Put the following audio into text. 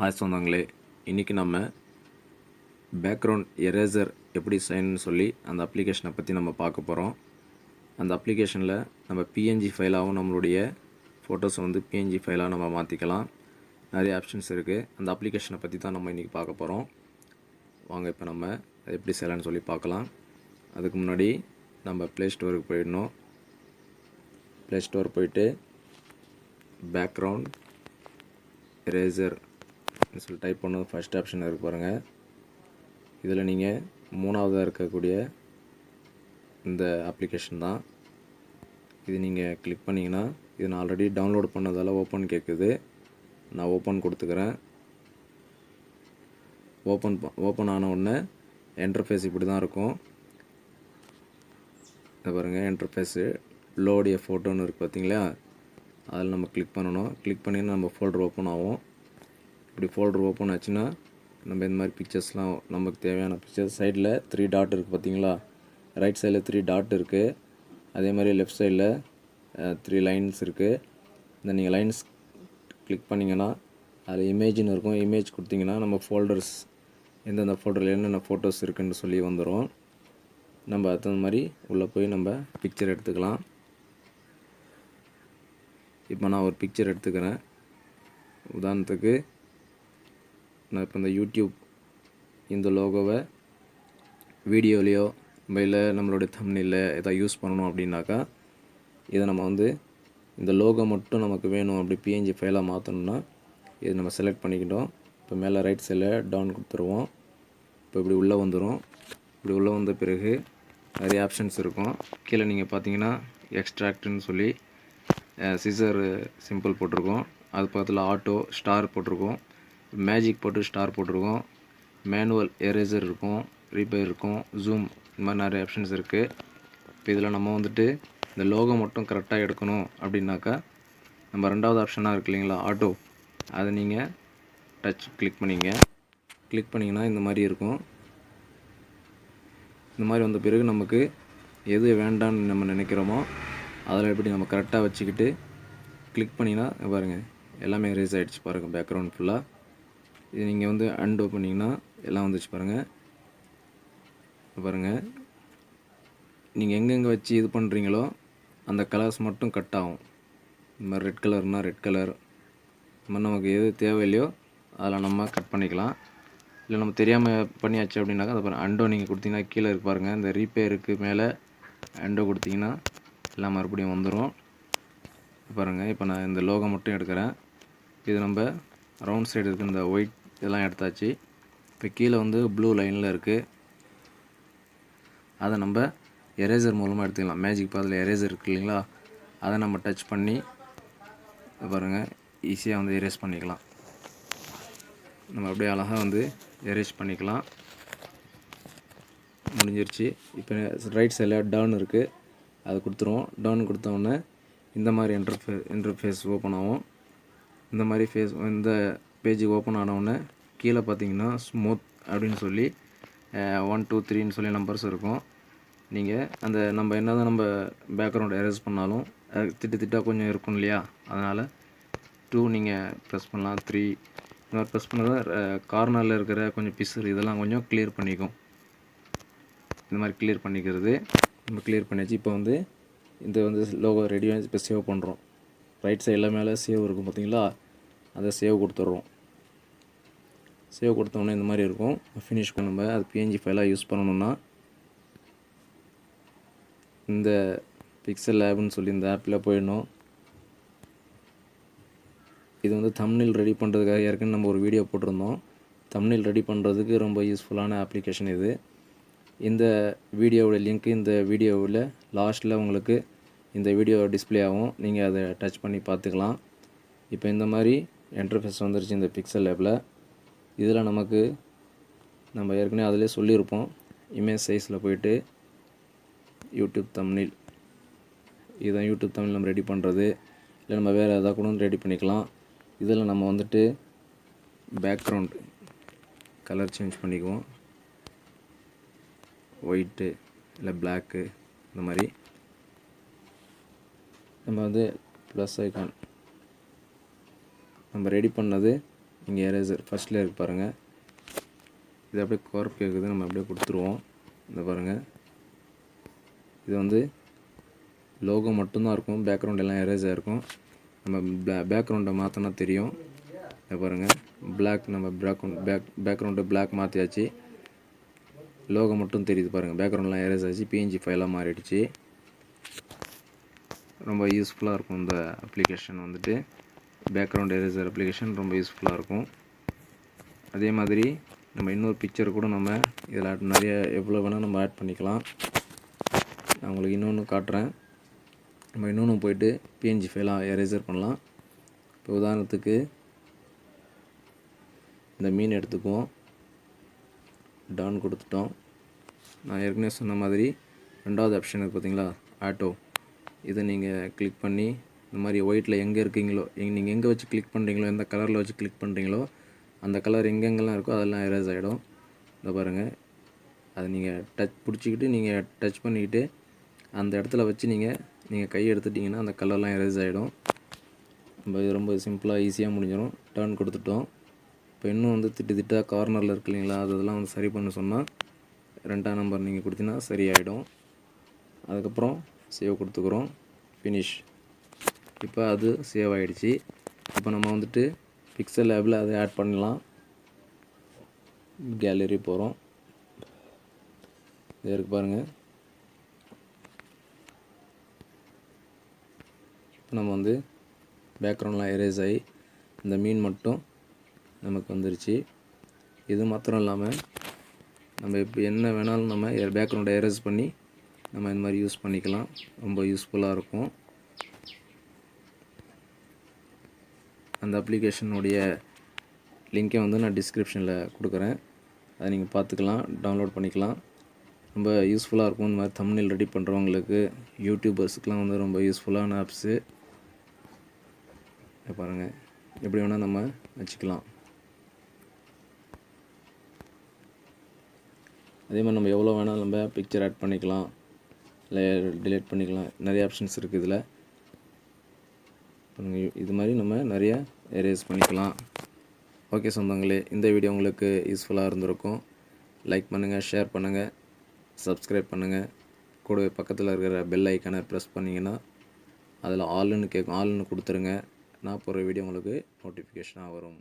Hi சொந்தங்களே, இன்றைக்கி நம்ம பேக்ரவுண்ட் எரேசர் எப்படி செய்யணும்னு சொல்லி அந்த அப்ளிகேஷனை பற்றி நம்ம பார்க்க போகிறோம். அந்த அப்ளிகேஷனில் நம்ம பிஎன்ஜி ஃபைலாகவும் நம்மளுடைய ஃபோட்டோஸை வந்து பிஎன்ஜி ஃபைலாக நம்ம மாற்றிக்கலாம். நிறைய ஆப்ஷன்ஸ் இருக்குது. அந்த அப்ளிகேஷனை பற்றி தான் நம்ம இன்றைக்கி பார்க்க போகிறோம். வாங்க இப்போ நம்ம அதை எப்படி செய்யலாம்னு சொல்லி பார்க்கலாம். அதுக்கு முன்னாடி நம்ம ப்ளே ஸ்டோருக்கு போயிடணும். ப்ளே ஸ்டோர் போயிட்டு பேக்ரவுண்ட் எரேசர் சொல்லி டைப் பண்ண ஃபஸ்ட் ஆப்ஷன் இருக்குது பாருங்கள். இதில் நீங்கள் மூணாவதாக இருக்கக்கூடிய இந்த அப்ளிகேஷன் தான். இது நீங்கள் கிளிக் பண்ணிங்கன்னா இது நான் ஆல்ரெடி டவுன்லோட் பண்ணதால் ஓப்பன் கேட்குது. நான் ஓப்பன் கொடுத்துக்கிறேன். ஓப்பன் ஆன உடனே இன்டர்ஃபேஸ் இப்படி தான் இருக்கும். இதை பாருங்கள், இன்டர்ஃபேஸு லோட் எ ஃபோட்டோன்னு இருக்குது பார்த்தீங்களா, அதில் நம்ம கிளிக் பண்ணணும். கிளிக் பண்ணிங்கன்னா நம்ம ஃபோல்டர் ஓப்பன் ஆகும். இப்படி ஃபோல்டர் ஓப்பன் ஆச்சுன்னா நம்ம இந்த மாதிரி பிக்சர்ஸ்லாம் நமக்கு தேவையான பிக்சர்ஸ் சைடில் 3 டாட் இருக்குது பார்த்தீங்களா, ரைட் சைடில் 3 டாட் இருக்குது. அதே மாதிரி லெஃப்ட் சைடில் 3 லைன்ஸ் இருக்குது. இந்த நீங்கள் லைன்ஸ் கிளிக் பண்ணிங்கன்னா அதில் இமேஜ்னு இருக்கும். இமேஜ் கொடுத்தீங்கன்னா நம்ம ஃபோல்டர்ஸ் எந்தெந்த ஃபோல்டரில் என்னென்ன ஃபோட்டோஸ் இருக்குதுன்னு சொல்லி வந்துடும். நம்ம அது தகுந்த மாதிரி உள்ளே போய் நம்ம பிக்சர் எடுத்துக்கலாம். இப்போ நான் ஒரு பிக்சர் எடுத்துக்கிறேன். உதாரணத்துக்கு நான் இப்போ இந்த யூடியூப் இந்த லோகோவை வீடியோலேயோ இல்லை நம்மளுடைய தம்ப்நெயில்ல எதாவது யூஸ் பண்ணணும் அப்படின்னாக்கா இதை நம்ம வந்து இந்த லோகோ மட்டும் நமக்கு வேணும் அப்படி பிஎன்ஜி ஃபைலாக மாற்றணும்னா இது நம்ம செலக்ட் பண்ணிக்கிட்டோம். இப்போ மேலே ரைட் சைடில் டவுன் கொடுத்துருவோம். இப்போ இப்படி உள்ளே வந்துடும். இப்படி உள்ளே வந்த பிறகு நிறைய ஆப்ஷன்ஸ் இருக்கும். கீழே நீங்கள் பார்த்தீங்கன்னா எக்ஸ்ட்ராக்ட்னு சொல்லி சிசர் சிம்பிள் போட்டிருக்கோம். அது பக்கத்தில் ஆட்டோ ஸ்டார் போட்டிருக்கோம். மேஜிக் போட்டு ஸ்டார் போட்டிருக்கோம். மேனுவல் எரேசர் இருக்கும், ரீபேர் இருக்கும், ஜூம், இந்த மாதிரி நிறைய ஆப்ஷன்ஸ் இருக்குது. இப்போ இதில் நம்ம வந்துட்டு இந்த லோகோ மட்டும் கரெக்டாக எடுக்கணும் அப்படின்னாக்கா நம்ம ரெண்டாவது ஆப்ஷனாக இருக்குது இல்லைங்களா, ஆட்டோ, அதை நீங்கள் டச் கிளிக் பண்ணிங்கன்னா இந்த மாதிரி இருக்கும். இந்த மாதிரி வந்த பிறகு நமக்கு எது வேண்டான்னு நம்ம நினைக்கிறோமோ அதில் எப்படி நம்ம கரெக்டாக வச்சுக்கிட்டு கிளிக் பண்ணிங்கன்னா பாருங்கள் எல்லாமே எரேஸ் ஆகிடுச்சு பாருங்கள். பேக்ரவுண்ட் ஃபுல்லாக இது நீங்கள் வந்து அண்டோ பண்ணிங்கன்னா எல்லாம் வந்துச்சு பாருங்கள். பாருங்கள், நீங்கள் எங்கெங்கே வச்சு இது பண்ணுறீங்களோ அந்த கலர்ஸ் மட்டும் கட் ஆகும். இந்த மாதிரி ரெட் கலர்னால் ரெட் கலர், இந்த மாதிரி நமக்கு எது தேவையில்லையோ அதில் நம்ம கட் பண்ணிக்கலாம். இல்லை நம்ம தெரியாமல் பண்ணியாச்சு அப்படின்னாக்கா அதை பாருங்கள், அண்டோ நீங்கள் கொடுத்தீங்கன்னா கீழே இருக்கு பாருங்கள், இந்த ரீபேருக்கு மேலே அண்டோ கொடுத்தீங்கன்னா எல்லாம் மறுபடியும் வந்துடும். பாருங்கள், இப்போ நான் இந்த லோகோ மட்டும் எடுக்கிறேன். இது நம்ம ரவுண்ட் சைடு இருக்குது, இந்த ஒயிட் இதெல்லாம் எடுத்தாச்சு. இப்போ கீழே வந்து ப்ளூ லைனில் இருக்குது. அதை நம்ம எரேசர் மூலமாக எடுத்துக்கலாம். மேஜிக் பாதில் எரேசர் இருக்குது இல்லைங்களா, அதை நம்ம டச் பண்ணி பாருங்கள் ஈஸியாக வந்து எரேஸ் பண்ணிக்கலாம். நம்ம அப்படியே அழகாக வந்து எரேஸ் பண்ணிக்கலாம். முடிஞ்சிருச்சு. இப்போ ரைட் சைடில் டவுன் இருக்குது, அது கொடுத்துருவோம். டவுன் கொடுத்தோன்னே இந்த மாதிரி இன்டர்ஃபேஸ் ஓப்பன் ஆகும். இந்த மாதிரி இந்த பேஜ் ஓப்பன் ஆனவுடனே கீழே பார்த்தீங்கன்னா ஸ்மூத் அப்படின்னு சொல்லி 1 2 3ன்னு சொல்லி நம்பர்ஸ் இருக்கும். நீங்கள் அந்த நம்ம என்ன தான் நம்ம பேக்ரவுண்ட் எரேஸ் பண்ணாலும் திட்டாக கொஞ்சம் இருக்கும் இல்லையா, அதனால் 2 நீங்கள் ப்ரெஸ் பண்ணலாம். 3 இந்த மாதிரி ப்ரெஸ் பண்ணால் கார்னரில் இருக்கிற கொஞ்சம் பிசுறு இதெல்லாம் கொஞ்சம் கிளியர் பண்ணிக்கும். இந்த மாதிரி கிளியர் பண்ணிக்கிறது நம்ம கிளியர் பண்ணியாச்சு. இப்போ வந்து இந்த வந்து லோகோ ரெடியாக இப்போ சேவ் பண்ணுறோம். ரைட் சைடில் மேலே சேவ் இருக்கும் பார்த்தீங்களா, அதை சேவ் கொடுத்துட்றோம். சேவ் கொடுத்தோன்னே இந்த மாதிரி இருக்கும். ஃபினிஷ் நம்ம அது பிஎன்ஜி ஃபைலாக யூஸ் பண்ணணுன்னா இந்த பிக்சல் லேப்னு சொல்லி இந்த ஆப்பில் போயிடணும். இது வந்து தம்ப்நெயில் ரெடி பண்ணுறதுக்காக ஏற்கனவே நம்ம ஒரு வீடியோ போட்டிருந்தோம். தம்ப்நெயில் ரெடி பண்ணுறதுக்கு ரொம்ப யூஸ்ஃபுல்லான அப்ளிகேஷன் இது. இந்த வீடியோவோட லிங்க் இந்த வீடியோவில் லாஸ்ட்டில் உங்களுக்கு இந்த வீடியோ டிஸ்பிளே ஆகும். நீங்கள் அதை டச் பண்ணி பார்த்துக்கலாம். இப்போ இந்த மாதிரி இன்டர்ஃபேஸ் வந்துருச்சு இந்த பிக்சல் லேப்பில். இதில் நமக்கு நம்ம ஏற்கனவே அதிலே சொல்லியிருப்போம், இமேஜ் சைஸில் போயிட்டு யூடியூப் தம்ப்நெயில், இதுதான் யூடியூப் தம்ப்நெயில் நம்ம ரெடி பண்ணுறது. இல்லை நம்ம வேறு எதாவது கூட ரெடி பண்ணிக்கலாம். இதில் நம்ம வந்துட்டு பேக்ரவுண்ட் கலர் சேஞ்ச் பண்ணிக்குவோம். ஒயிட்டு இல்லை பிளாக்கு, இந்த மாதிரி நம்ம வந்து ப்ளஸ் ஐக்கான் நம்ம ரெடி பண்ணது இங்கே எரேசர் ஃபஸ்ட்டில் இருக்கு பாருங்கள். இது அப்படியே குறப்பு கேட்குது, நம்ம அப்படியே கொடுத்துருவோம். இந்த பாருங்கள், இது வந்து லோகோ மட்டும்தான் இருக்கும், பேக்ரவுண்ட் எல்லாம் எரேஸ் ஆகிருக்கும். நம்ம பேக்ரவுண்டை மாற்றினா தெரியும். இதை பாருங்கள், பிளாக் நம்ம பேக்ரவுண்டு பிளாக் மாற்றியாச்சு, லோகோ மட்டும் தெரியுது பாருங்கள். பேக்ரவுண்ட்லாம் எரேஸ் ஆச்சு, பிஎன்ஜி ஃபைலாக மாறிடுச்சு. ரொம்ப யூஸ்ஃபுல்லாக இருக்கும் இந்த அப்ளிகேஷன் வந்துட்டு. பேக்ரவுண்ட் எரேசர் அப்ளிகேஷன் ரொம்ப யூஸ்ஃபுல்லாக இருக்கும். அதே மாதிரி நம்ம இன்னொரு பிக்சர் கூட நம்ம இதில் நிறைய எவ்வளோ வேணால் நம்ம ஆட் பண்ணிக்கலாம். நான் உங்களுக்கு இன்னொன்று காட்டுறேன். நம்ம இன்னொன்று போய்ட்டு பிஎன்ஜி ஃபைலாக எரேசர் பண்ணலாம். இப்போ உதாரணத்துக்கு இந்த மீன் எடுத்துக்குவோம், டான் கொடுத்துட்டோம். நான் ஏற்கனவே சொன்ன மாதிரி ரெண்டாவது ஆப்ஷன் இருக்குது பார்த்தீங்களா, ஆட்டோ. இதை நீங்கள் கிளிக் பண்ணி இந்த மாதிரி ஒயிட்டில் எங்கே இருக்கீங்களோ, நீங்கள் எங்கே வச்சு கிளிக் பண்ணுறீங்களோ, எந்த கலரில் வச்சு கிளிக் பண்ணுறீங்களோ அந்த கலர் எங்கெங்கெல்லாம் இருக்கோ அதெல்லாம் எரேஸ் ஆகிடும். இந்த பாருங்கள், அதை நீங்கள் பிடிச்சிக்கிட்டு நீங்கள் டச் பண்ணிக்கிட்டு அந்த இடத்துல வச்சு நீங்கள் கை எடுத்துட்டிங்கன்னா அந்த கலர்லாம் எரேஸ் ஆகிடும். நம்ம இது ரொம்ப சிம்பிளாக ஈஸியாக முடிஞ்சிடும். டர்ன் கொடுத்துட்டோம். இப்போ இன்னும் வந்து திட்டாக கார்னரில் இருக்கு இல்லைங்களா, அதெல்லாம் வந்து சரி பண்ண சொன்னால் 2ஆம் நம்பர் நீங்கள் கொடுத்தீங்கன்னா சரியாயிடும். அதுக்கப்புறம் சேவ் கொடுத்துக்குறோம், ஃபினிஷ். இப்போ அது சேவ் ஆகிடுச்சு. இப்போ நம்ம வந்துட்டு பிக்சல் லேபில் அதை ஆட் பண்ணலாம். கேலரி போகிறோம், இது இருக்குது பாருங்கள். இப்போ நம்ம வந்து பேக்ரவுண்ட்லாம் எரேஸ் ஆகி இந்த மீன் மட்டும் நமக்கு வந்துருச்சு. இது மாத்திரம் இல்லாமல் நம்ம இப்போ என்ன வேணாலும் நம்ம பேக்ரவுண்டை எரேஸ் பண்ணி நம்ம இந்த மாதிரி யூஸ் பண்ணிக்கலாம். ரொம்ப யூஸ்ஃபுல்லாக இருக்கும். அந்த அப்ளிகேஷனுடைய லிங்கை வந்து நான் டிஸ்கிரிப்ஷனில் கொடுக்குறேன், அதை நீங்கள் பார்த்துக்கலாம், டவுன்லோட் பண்ணிக்கலாம். ரொம்ப யூஸ்ஃபுல்லாக இருக்கும். இந்த மாதிரி தம்ப்நெயில் ரெடி பண்ணுறவங்களுக்கு, யூடியூபர்ஸுக்கெலாம் வந்து ரொம்ப யூஸ்ஃபுல்லான ஆப்ஸு. பாருங்கள், எப்படி வேணால் நம்ம வச்சுக்கலாம். அதே மாதிரி நம்ம எவ்வளோ வேணால் நம்ம பிக்சர் ஆட் பண்ணிக்கலாம், இல்லை டிலீட் பண்ணிக்கலாம். நிறைய ஆப்ஷன்ஸ் இருக்குது இதில். இது மாதிரி நம்ம நிறைய எரேஸ் பண்ணிக்கலாம். ஓகே சொந்தங்களே, இந்த வீடியோ உங்களுக்கு யூஸ்ஃபுல்லாக இருந்திருக்கும். லைக் பண்ணுங்கள், ஷேர் பண்ணுங்கள், சப்ஸ்கிரைப் பண்ணுங்கள். கூடவே பக்கத்தில் இருக்கிற பெல் ஐக்கானை ப்ரெஸ் பண்ணிங்கன்னா அதில் ஆல்னு கேட்கும், ஆல்னு கொடுத்துருங்க. நான் போகிற வீடியோ உங்களுக்கு நோட்டிஃபிகேஷனாக வரும்.